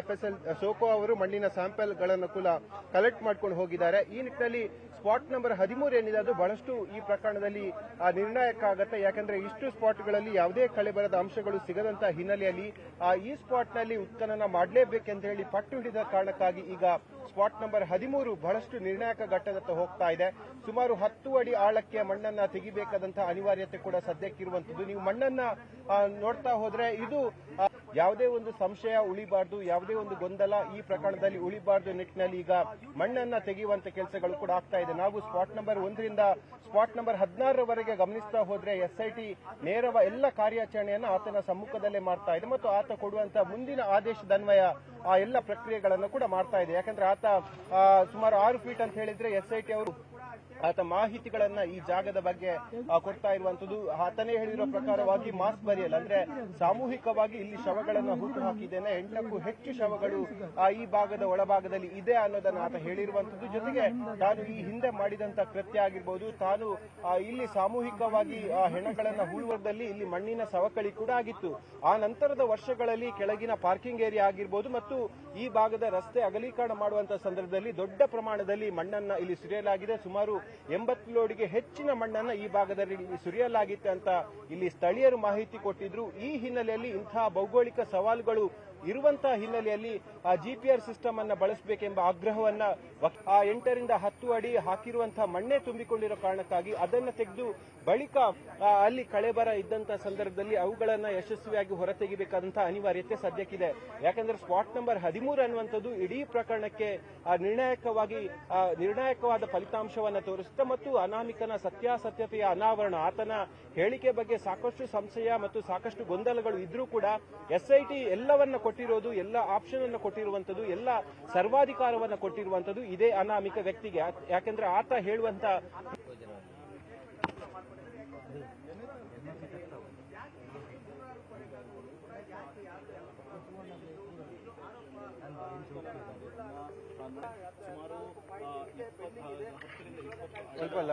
FSL SOCO ಅವರು ಮಣ್ಣಿನ ಸ್ಯಾಂಪಲ್ಗಳನ್ನು ಕೂಡ ಕಲೆಕ್ಟ್ ಮಾಡ್ಕೊಂಡು ಹೋಗಿದ್ದಾರೆ. ಈ ನಿಟ್ಟಿನಲ್ಲಿ ಸ್ಪಾಟ್ ನಂಬರ್ 13 ಏನಿದೆ ಅದು ಬಹಳಷ್ಟು ಈ ಪ್ರಕರಣದಲ್ಲಿ ನಿರ್ಣಾಯಕ ಆಗುತ್ತೆ. ಯಾಕಂದ್ರೆ ಇಷ್ಟು ಸ್ಪಾಟ್ಗಳಲ್ಲಿ ಯಾವುದೇ ಕಳೆಬರದ ಅಂಶಗಳು ಸಿಗದಂತ ಹಿನ್ನೆಲೆಯಲ್ಲಿ ಈ ಸ್ಪಾಟ್ನಲ್ಲಿ ಉತ್ಖನನ ಮಾಡಲೇಬೇಕೆಂತ ಹೇಳಿ ಪಟ್ಟು ಹಿಡಿದ ಕಾರಣಕ್ಕಾಗಿ ಈಗ ಸ್ಪಾಟ್ ನಂಬರ್ 13 ಬಹಳಷ್ಟು ನಿರ್ಣಾಯಕ ಘಟ್ಟದತ್ತ ಹೋಗ್ತಾ ಇದೆ. ಸುಮಾರು 10 ಅಡಿ ಆಳಕ್ಕೆ ಮಣ್ಣನ್ನ ತೆಗಿಬೇಕಾದಂತಹ ಅನಿವಾರ್ಯತೆ ಕೂಡ ಸದ್ಯಕ್ಕಿರುವಂತದ್ದು. ನೀವು ಮಣ್ಣನ್ನ ನೋಡ್ತಾ ಹೋದ್ರೆ ಇದು ಯಾವುದೇ ಒಂದು ಸಂಶಯ ಉಳಿಬಾರ್ದು, ಯಾವುದೇ ಒಂದು ಗೊಂದಲ ಈ ಪ್ರಕರಣದಲ್ಲಿ ಉಳಿಬಾರ್ದು ನಿಟ್ಟಿನಲ್ಲಿ ಈಗ ಮಣ್ಣನ್ನ ತೆಗೆಯುವಂತ ಕೆಲಸಗಳು ಕೂಡ ಆಗ್ತಾ ಇದೆ. ನಾವು ಸ್ಪಾಟ್ ನಂಬರ್ 1ರಿಂದ ಸ್ಪಾಟ್ ನಂಬರ್ 16ರವರೆಗೆ ಗಮನಿಸ್ತಾ ಹೋದ್ರೆ SIT ನೇರವ ಎಲ್ಲ ಕಾರ್ಯಾಚರಣೆಯನ್ನು ಆತನ ಸಮ್ಮುಖದಲ್ಲೇ ಮಾಡ್ತಾ ಇದೆ ಮತ್ತು ಆತ ಕೊಡುವಂತ ಮುಂದಿನ ಆದೇಶದನ್ವಯ ಆ ಎಲ್ಲ ಪ್ರಕ್ರಿಯೆಗಳನ್ನು ಕೂಡ ಮಾಡ್ತಾ ಇದೆ. ಯಾಕಂದ್ರೆ ಆತ ಸುಮಾರು 6 ಫೀಟ್ ಅಂತ ಹೇಳಿದ್ರೆ SIT ಅವರು ಆತ ಮಾಹಿತಿಗಳನ್ನ ಈ ಜಾಗದ ಬಗ್ಗೆ ಕೊಡ್ತಾ ಇರುವಂತದ್ದು. ಆತನೇ ಹೇಳಿರೋ ಪ್ರಕಾರವಾಗಿ ಮಾಸ್ ಬರಿಯಲ್ ಅಂದ್ರೆ ಸಾಮೂಹಿಕವಾಗಿ ಇಲ್ಲಿ ಶವಗಳನ್ನ ಹೂತು ಹಾಕಿದ್ದೇನೆ, 8ಕ್ಕೂ ಹೆಚ್ಚು ಶವಗಳು ಈ ಭಾಗದ ಒಳಭಾಗದಲ್ಲಿ ಇದೆ ಅನ್ನೋದನ್ನ ಆತ ಹೇಳಿರುವಂತದ್ದು. ಜೊತೆಗೆ ತಾನು ಈ ಹಿಂದೆ ಮಾಡಿದಂತ ಕೃತ್ಯ ಆಗಿರ್ಬೋದು, ತಾನು ಇಲ್ಲಿ ಸಾಮೂಹಿಕವಾಗಿ ಹೆಣಗಳನ್ನ ಹೂಳುವುದರಲ್ಲಿ ಇಲ್ಲಿ ಮಣ್ಣಿನ ಸವಕಳಿ ಕೂಡ ಆಗಿತ್ತು. ಆ ನಂತರದ ವರ್ಷಗಳಲ್ಲಿ ಕೆಳಗಿನ ಪಾರ್ಕಿಂಗ್ ಏರಿಯಾ ಆಗಿರ್ಬೋದು ಮತ್ತು ಈ ಭಾಗದ ರಸ್ತೆ ಅಗಲೀಕರಣ ಮಾಡುವಂತಹ ಸಂದರ್ಭದಲ್ಲಿ ದೊಡ್ಡ ಪ್ರಮಾಣದಲ್ಲಿ ಮಣ್ಣನ್ನ ಇಲ್ಲಿ ಸುರಿಯಲಾಗಿದೆ. ಸುಮಾರು 80 ಲೋಡ್ಗೆ ಹೆಚ್ಚಿನ ಮಣ್ಣನ್ನ ಈ ಭಾಗದಲ್ಲಿ ಸುರಿಯಲಾಗಿತ್ತು ಅಂತ ಇಲ್ಲಿ ಸ್ಥಳೀಯರು ಮಾಹಿತಿ ಕೊಟ್ಟಿದ್ರು. ಈ ಹಿನ್ನೆಲೆಯಲ್ಲಿ ಇಂತಹ ಭೌಗೋಳಿಕ ಸವಾಲುಗಳು ಇರುವಂತಹ ಹಿನ್ನೆಲೆಯಲ್ಲಿ GPR ಸಿಸ್ಟಮ್ ಅನ್ನ ಬಳಸಬೇಕೆಂಬ ಆಗ್ರಹವನ್ನ 8ರಿಂದ 10 ಅಡಿ ಹಾಕಿರುವಂತಹ ಮಣ್ಣೆ ತುಂಬಿಕೊಂಡಿರೋ ಕಾರಣಕ್ಕಾಗಿ ಅದನ್ನ ತೆಗೆದು ಬಳಿಕ ಅಲ್ಲಿ ಕಳೆಬರ ಇದ್ದಂತಹ ಸಂದರ್ಭದಲ್ಲಿ ಅವುಗಳನ್ನ ಯಶಸ್ವಿಯಾಗಿ ಹೊರತೆಗೆಯಬೇಕಾದಂತಹ ಅನಿವಾರ್ಯತೆ ಸದ್ಯಕ್ಕಿದೆ. ಯಾಕಂದ್ರೆ ಸ್ಪಾಟ್ ನಂಬರ್ 13 ಅನ್ನುವಂಥದ್ದು ಇಡೀ ಪ್ರಕರಣಕ್ಕೆ ನಿರ್ಣಾಯಕವಾದ ಫಲಿತಾಂಶವನ್ನ ತೋರಿಸುತ್ತೆ ಮತ್ತು ಅನಾಮಿಕನ ಸತ್ಯಾಸತ್ಯತೆಯ ಅನಾವರಣ, ಆತನ ಹೇಳಿಕೆ ಬಗ್ಗೆ ಸಾಕಷ್ಟು ಸಂಶಯ ಮತ್ತು ಸಾಕಷ್ಟು ಗೊಂದಲಗಳು ಇದ್ರೂ ಕೂಡ SIT ಎಲ್ಲವನ್ನ ಕೊಟ್ಟಿರೋದು, ಎಲ್ಲ ಆಪ್ಷನ್ ಅನ್ನು ಕೊಟ್ಟಿರುವಂತದ್ದು, ಎಲ್ಲ ಸರ್ವಾಧಿಕಾರವನ್ನ ಕೊಟ್ಟಿರುವಂತದ್ದು ಇದೇ ಅನಾಮಿಕ ವ್ಯಕ್ತಿಗೆ. ಯಾಕಂದ್ರೆ ಆತ ಹೇಳುವಂತ ಸ್ವಲ್ಪ ಅಲ್ಲ